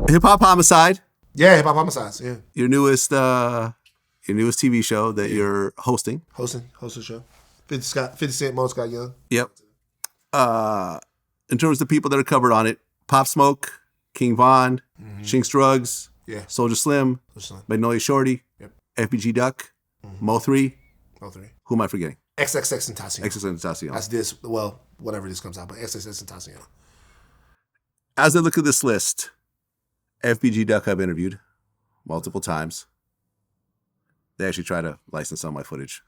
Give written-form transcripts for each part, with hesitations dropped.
Hip Hop Homicide. Yeah, Hip Hop Homicides. Yeah. Your newest TV show that you're hosting. Hosting show. 50 Cent, Mo Scott Young. Yep. In terms of the people that are covered on it, Pop Smoke, King Von, Chinks Drugs, Soulja Slim, Magnolia Shorty, FBG Duck, Mo3. Who am I forgetting? XXX Tentacion. XXX Tentacion. That's this. Well, whatever this comes out, but XXX Tentacion. As I look at this list, FBG Duck I've interviewed multiple times. They actually tried to license some of my footage,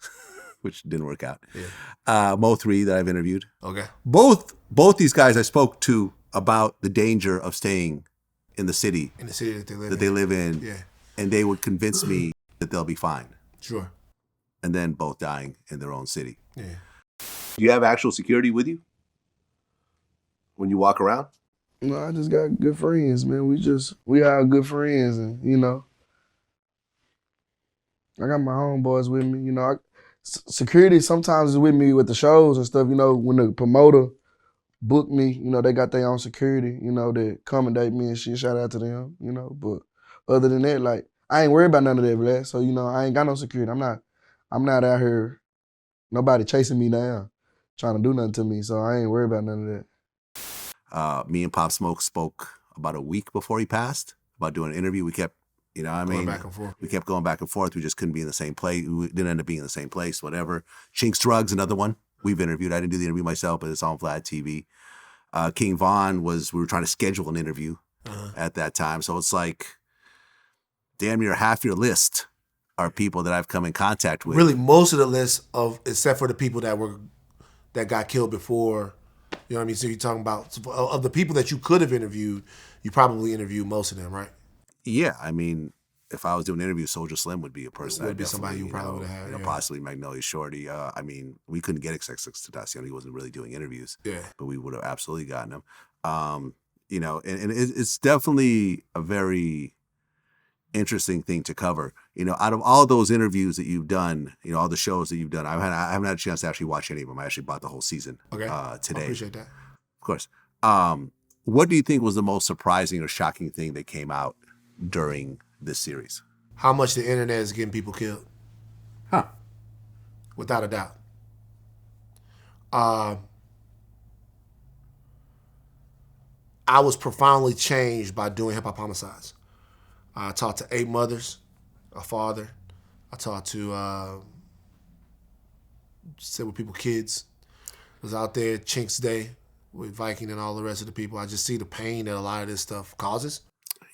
which didn't work out. Yeah. Mo3 that I've interviewed. Okay. Both these guys I spoke to about the danger of staying in the city. In the city that they live in. Yeah. And they would convince me that they'll be fine. Sure. And then both dying in their own city. Yeah. Do you have actual security with you when you walk around? No, I just got good friends, man. We are good friends, and I got my homeboys with me. Security sometimes is with me with the shows and stuff. When the promoter book me, they got their own security, that accommodate me and shit. Shout out to them, But other than that, like, I ain't worried about none of that, Vlad. So I ain't got no security. I'm not out here. Nobody chasing me down, trying to do nothing to me. So I ain't worried about none of that. Me and Pop Smoke spoke about a week before he passed about doing an interview. We kept, going back and forth. We kept going back and forth. We just couldn't be in the same place. We didn't end up being in the same place, whatever. Chinks Drugs, another one we've interviewed. I didn't do the interview myself, but it's on Vlad TV. King Von we were trying to schedule an interview at that time. So it's like damn near half your list are people that I've come in contact with. Really, most of the list except for the people that got killed before. You know what I mean? So you're talking about, of the people that you could have interviewed, you probably interviewed most of them, right? Yeah, I mean, if I was doing an interview, Soulja Slim would be a person. Would be somebody you probably would have had. Possibly Magnolia Shorty. I mean, we couldn't get XXX Tentacion. He wasn't really doing interviews. Yeah. But we would have absolutely gotten him. And it's definitely a very interesting thing to cover. Out of all those interviews that you've done, all the shows that you've done, I haven't had a chance to actually watch any of them. I actually bought the whole season today. I appreciate that. Of course. What do you think was the most surprising or shocking thing that came out during this series? How much the internet is getting people killed. Huh. Without a doubt. I was profoundly changed by doing Hip Hop Homicides. I talked to 8 mothers, a father. I talked to several people, kids. I was out there Chinks Day with Viking and all the rest of the people. I just see the pain that a lot of this stuff causes.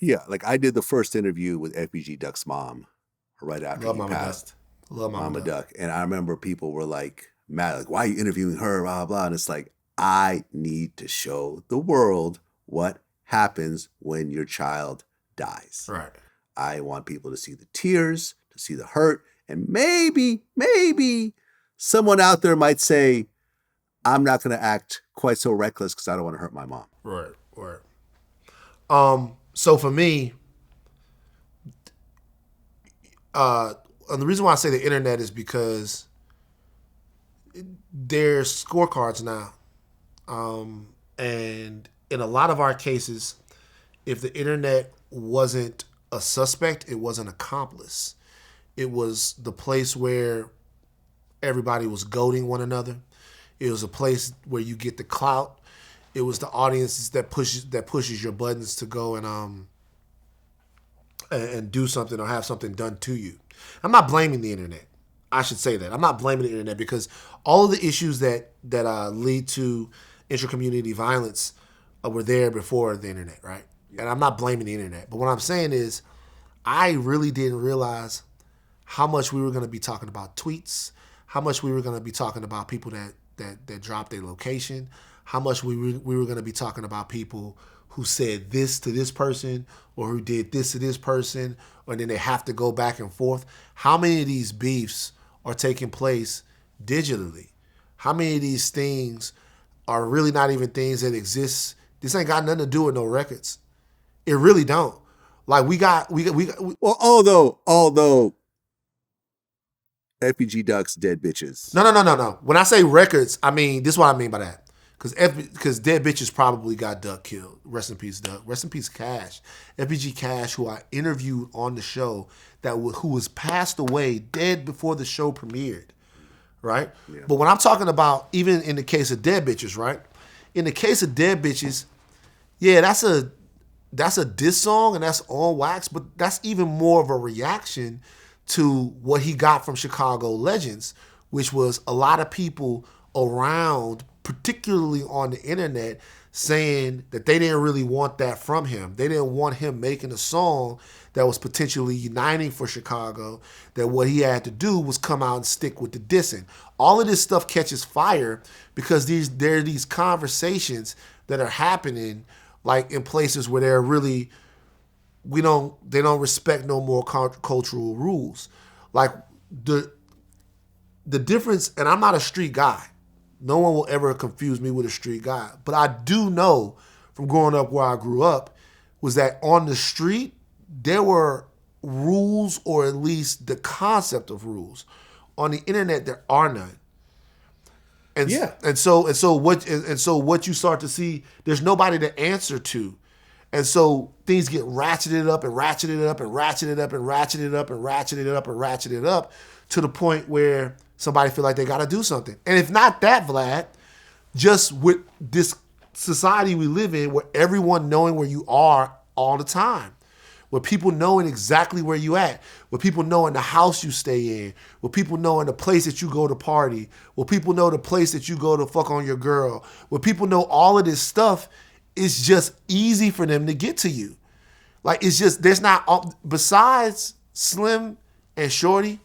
Yeah, like I did the first interview with FBG Duck's mom right after he passed. Love Mama Duck. And I remember people were like mad, like, why are you interviewing her, blah, blah. And it's like, I need to show the world what happens when your child dies. Right. I want people to see the tears, to see the hurt, and maybe someone out there might say, I'm not going to act quite so reckless because I don't want to hurt my mom. Right. So for me, and the reason why I say the internet is because there's scorecards now. And in a lot of our cases, if the internet wasn't a suspect, it was an accomplice. It was the place where everybody was goading one another. It was a place where you get the clout. It was the audiences that pushes your buttons to go and do something or have something done to you. I'm not blaming the internet. I should say that. I'm not blaming the internet because all of the issues that lead to intracommunity violence were there before the internet, right? And I'm not blaming the internet. But what I'm saying is I really didn't realize how much we were going to be talking about tweets, how much we were going to be talking about people that dropped their location, how much we were going to be talking about people who said this to this person or who did this to this person, or then they have to go back and forth. How many of these beefs are taking place digitally? How many of these things are really not even things that exist? This ain't got nothing to do with no records. It really don't. Like we got. Well, although FBG Duck's dead bitches. No. When I say records, I mean, this is what I mean by that. Because Dead Bitches probably got Duck killed. Rest in peace, Duck. Rest in peace, Cash. FBG Cash, who I interviewed on the show, who was passed away dead before the show premiered, right? Yeah. But when I'm talking about, even in the case of Dead Bitches, right? In the case of Dead Bitches, yeah, that's a diss song and that's on wax, but that's even more of a reaction to what he got from Chicago Legends, which was a lot of people around, particularly on the internet, saying that they didn't really want that from him. They didn't want him making a song that was potentially uniting for Chicago, that what he had to do was come out and stick with the dissing. All of this stuff catches fire because there are these conversations that are happening like in places where they're really, they don't respect no more cultural rules. Like the difference, and I'm not a street guy. No one will ever confuse me with a street guy. But I do know from growing up where I grew up was that on the street, there were rules, or at least the concept of rules. On the internet, there are none. And so what you start to see, there's nobody to answer to. And so things get ratcheted up and ratcheted up and ratcheted up and ratcheted up and ratcheted up and ratcheted up to the point where somebody feel like they got to do something. And if not that, Vlad, just with this society we live in where everyone knowing where you are all the time, where people knowing exactly where you at, where people knowing the house you stay in, where people knowing the place that you go to party, where people know the place that you go to fuck on your girl, where people know all of this stuff, it's just easy for them to get to you. Like, it's just, there's not, besides Slim and Shorty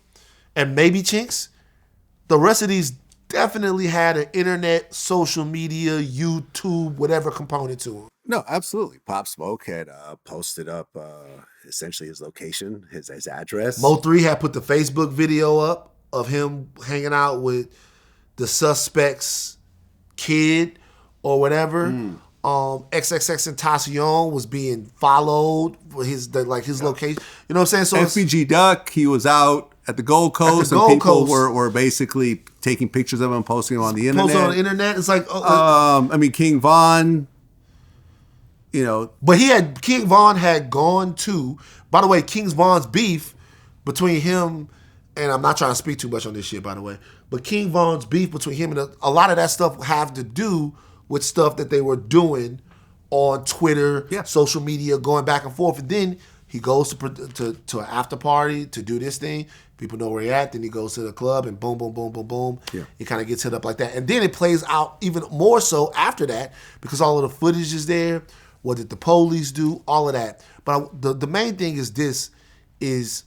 and maybe Chinks, the rest of these definitely had an internet, social media, YouTube, whatever component to them. No, absolutely. Pop Smoke had posted up essentially his location, his address. Mo3 had put the Facebook video up of him hanging out with the suspect's kid or whatever. XXX Tentacion was being followed for his location. You know what I'm saying? So FBG Duck, he was out at the Gold Coast, and people were basically taking pictures of him, posting them on the internet. Posting on the internet. It's like, King Von, But King Von had gone to, by the way, King Von's beef between him, and I'm not trying to speak too much on this shit, by the way, but King Von's beef between him and a lot of that stuff have to do with stuff that they were doing on Twitter, social media, going back and forth. And then he goes to an after party to do this thing. People know where he's at. Then he goes to the club and boom, boom, boom, boom, boom. Yeah. He kind of gets hit up like that. And then it plays out even more so after that because all of the footage is there. What did the police do? All of that. But the main thing is this, is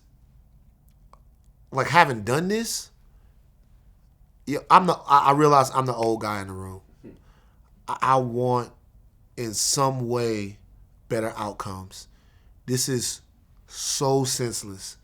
like having done this, I realize I'm the old guy in the room. I want in some way better outcomes. This is so senseless.